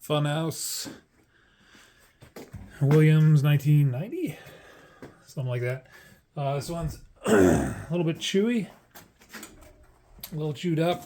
Funhouse, Williams, 1990, something like that. This one's a little bit chewy, a little chewed up.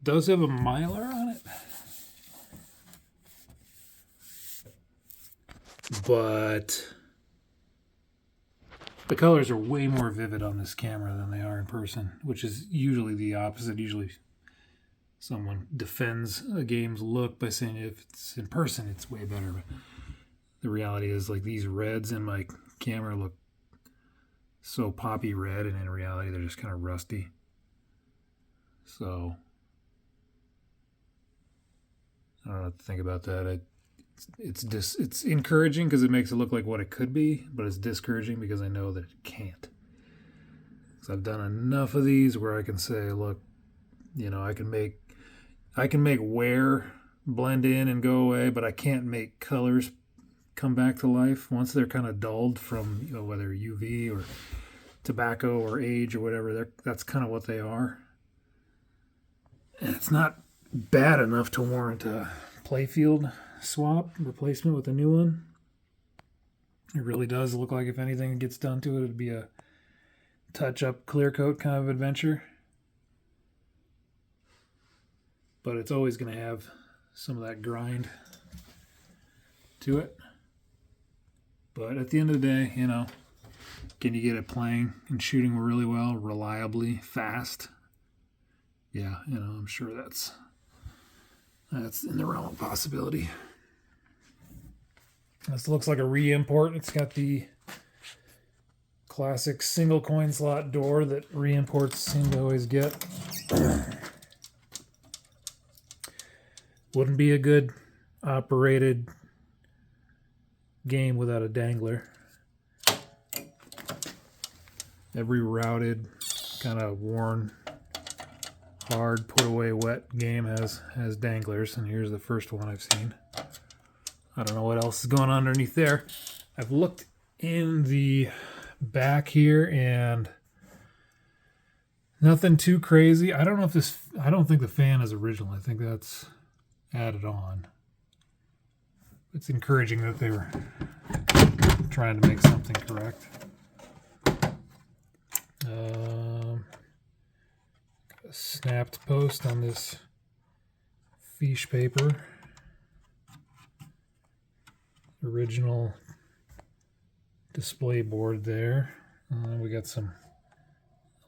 Does have a Mylar on it, but the colors are way more vivid on this camera than they are in person, which is usually the opposite. Usually someone defends a game's look by saying if it's in person, it's way better. But the reality is, like, these reds in my camera look so poppy red, and in reality, they're just kind of rusty. So I don't know what to think about that. It's encouraging because it makes it look like what it could be, but it's discouraging because I know that it can't. Because I've done enough of these where I can say, look, you know, I can make wear blend in and go away, but I can't make colors come back to life once they're kind of dulled from, you know, whether UV or tobacco or age or whatever. That's kind of what they are. And it's not bad enough to warrant a Playfield swap replacement with a new one. It really does look like if anything gets done to it, it'd be a touch-up clear coat kind of adventure. But it's always going to have some of that grind to it. But at the end of the day, you know, can you get it playing and shooting really well, reliably, fast? Yeah, you know, I'm sure that's in the realm of possibility. This looks like a re-import. It's got the classic single coin slot door that re-imports seem to always get. Wouldn't be a good operated game without a dangler. Every routed, kind of worn, hard, put away wet game has danglers, and here's the first one I've seen. I don't know what else is going on underneath there. I've looked in the back here and nothing too crazy. I don't think the fan is original. I think that's added on. It's encouraging that they were trying to make something correct. A snapped post on this fiche paper. Original display board there. We got some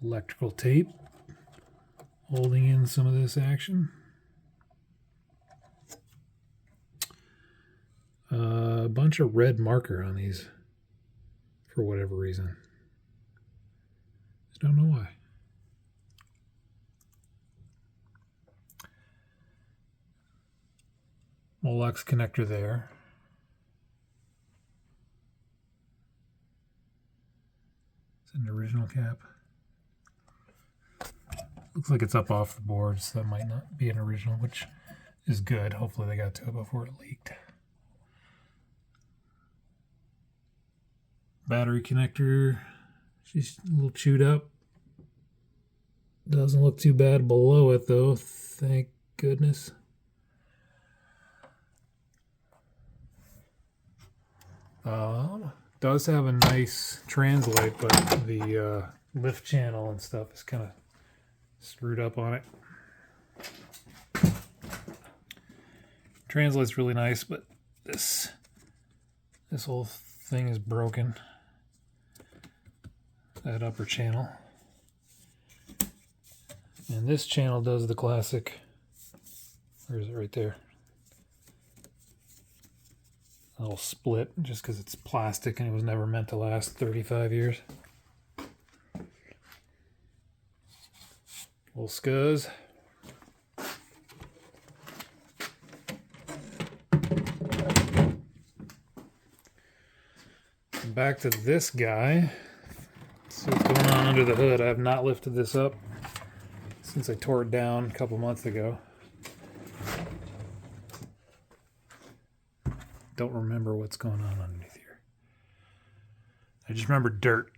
electrical tape holding in some of this action. A bunch of red marker on these for whatever reason. I don't know why. Molex connector there. Is it an original cap? Looks like it's up off the board, so that might not be an original, which is good. Hopefully they got to it before it leaked. Battery connector, she's a little chewed up. Doesn't look too bad below it though, thank goodness. Does have a nice translate, but the lift channel and stuff is kind of screwed up on it. Translate's really nice, but this whole thing is broken. That upper channel. And this channel does the classic, where is it? Right there. A little split just because it's plastic and it was never meant to last 35 years. Little scuzz. Back to this guy. See what's going on under the hood. I have not lifted this up since I tore it down a couple months ago. Don't remember what's going on underneath here. I just remember dirt.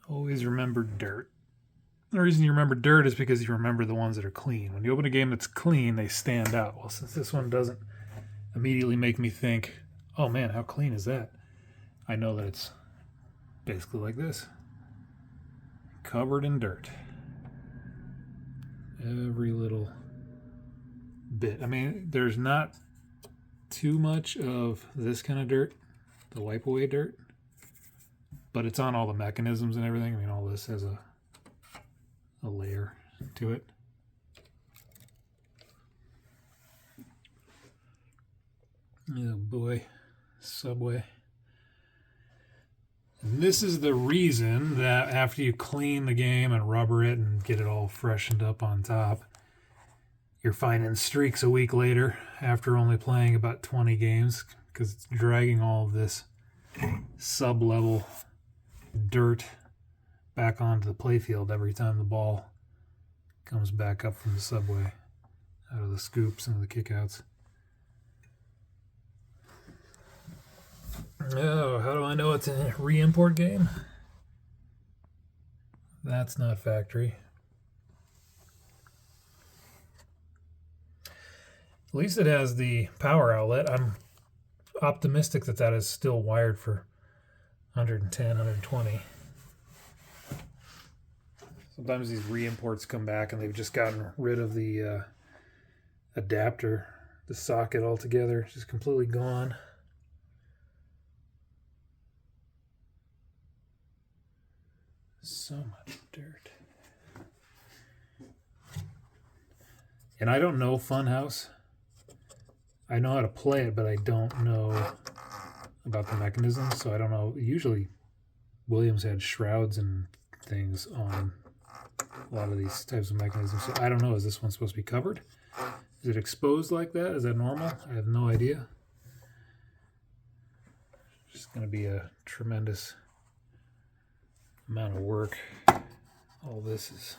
Always remember dirt. The reason you remember dirt is because you remember the ones that are clean. When you open a game that's clean, they stand out. Well, since this one doesn't immediately make me think, oh man, how clean is that? I know that it's basically like this. Covered in dirt. Every little bit. I mean, there's not too much of this kind of dirt, the wipe away dirt, but it's on all the mechanisms and everything. I mean, all this has a layer to it. Oh boy, Subway. And this is the reason that after you clean the game and rubber it and get it all freshened up on top, you're finding streaks a week later after only playing about 20 games, because it's dragging all of this sub-level dirt back onto the playfield every time the ball comes back up from the subway, out of the scoops and the kickouts. Oh, how do I know it's a re-import game? That's not factory. At least it has the power outlet. I'm optimistic that that is still wired for 110, 120. Sometimes these re-imports come back and they've just gotten rid of the adapter, the socket altogether. It's just completely gone. So much dirt. And I don't know Funhouse. I know how to play it, but I don't know about the mechanisms, so I don't know. Usually Williams had shrouds and things on a lot of these types of mechanisms, so I don't know. Is this one supposed to be covered? Is it exposed like that? Is that normal? I have no idea. It's just going to be a tremendous amount of work. All this is...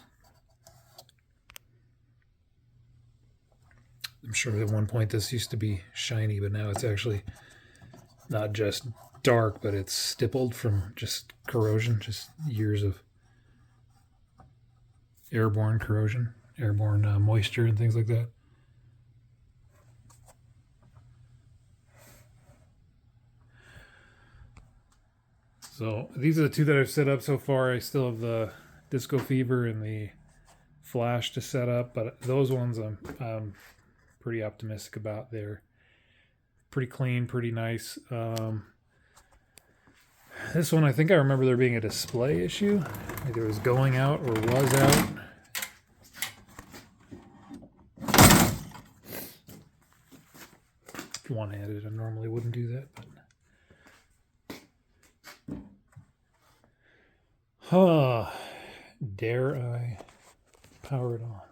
I'm sure at one point this used to be shiny, but now it's actually not just dark, but it's stippled from just corrosion, just years of airborne corrosion, airborne moisture and things like that. So these are the two that I've set up so far. I still have the Disco Fever and the Flash to set up, but those ones I'm pretty optimistic about. They're pretty clean, pretty nice. This one, I think I remember there being a display issue. Either it was going out or was out. One-handed, I normally wouldn't do that, but... Dare I power it on?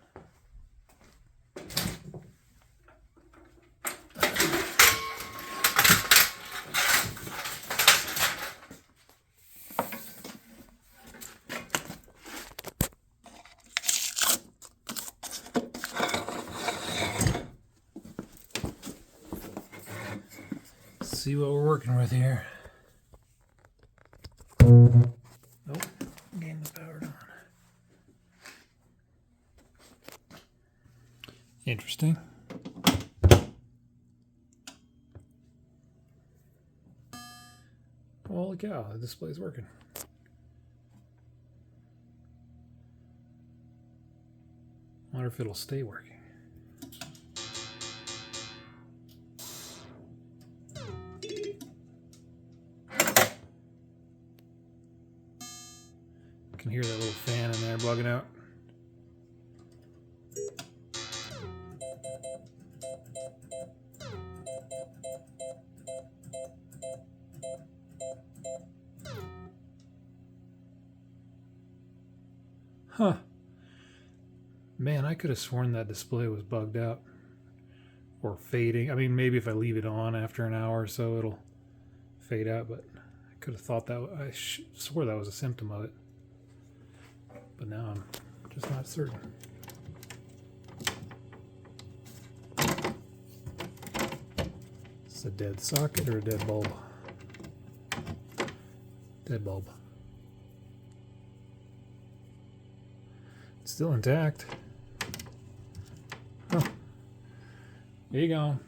See what we're working with here. Nope, game is powered on. Interesting. Holy cow, the display's working. I wonder if it'll stay working. Can hear that little fan in there bugging out. Huh. Man, I could have sworn that display was bugged out or fading. I mean, maybe if I leave it on after an hour or so, it'll fade out, but I could have thought that, I swore that was a symptom of it. But now I'm just not certain. Is it a dead socket or a dead bulb? Dead bulb. Still intact. Oh. Here you go.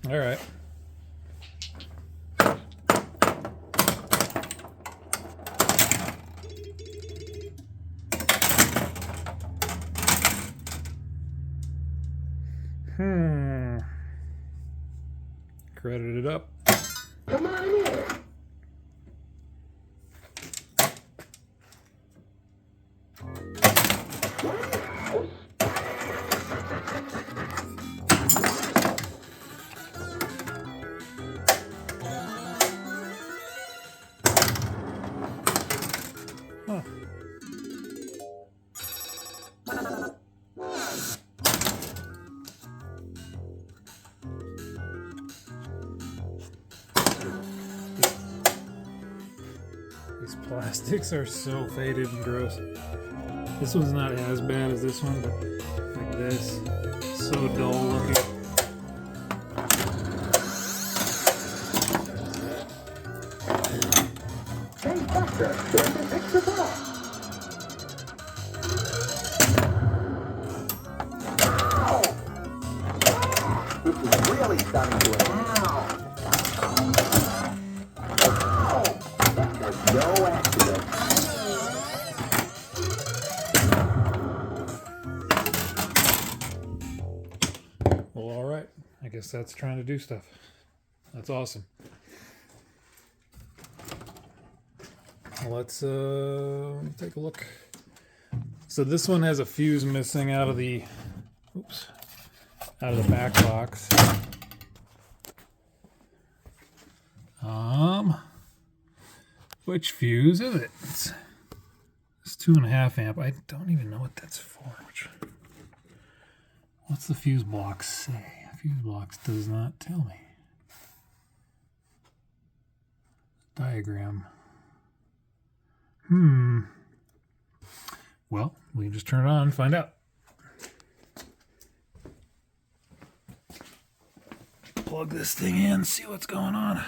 All right. Credit it up. Come on in. Huh. These plastics are so faded and gross. This one's not as bad as this one, but like this, so dull looking. Hey, Buster, there's an extra ball. Ow! This is really starting to Ow! That was no accident. Well, all right. I guess that's trying to do stuff. That's awesome. Let's take a look. So this one has a fuse missing out of the back box. Which fuse is it? It's 2.5 amp. I don't even know what that's for. What's the fuse box say? Fuse box does not tell me. Diagram. Well, we can just turn it on and find out. Plug this thing in, see what's going on.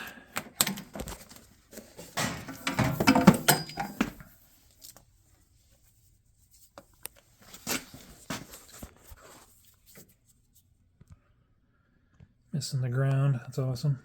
Missing the ground, that's awesome.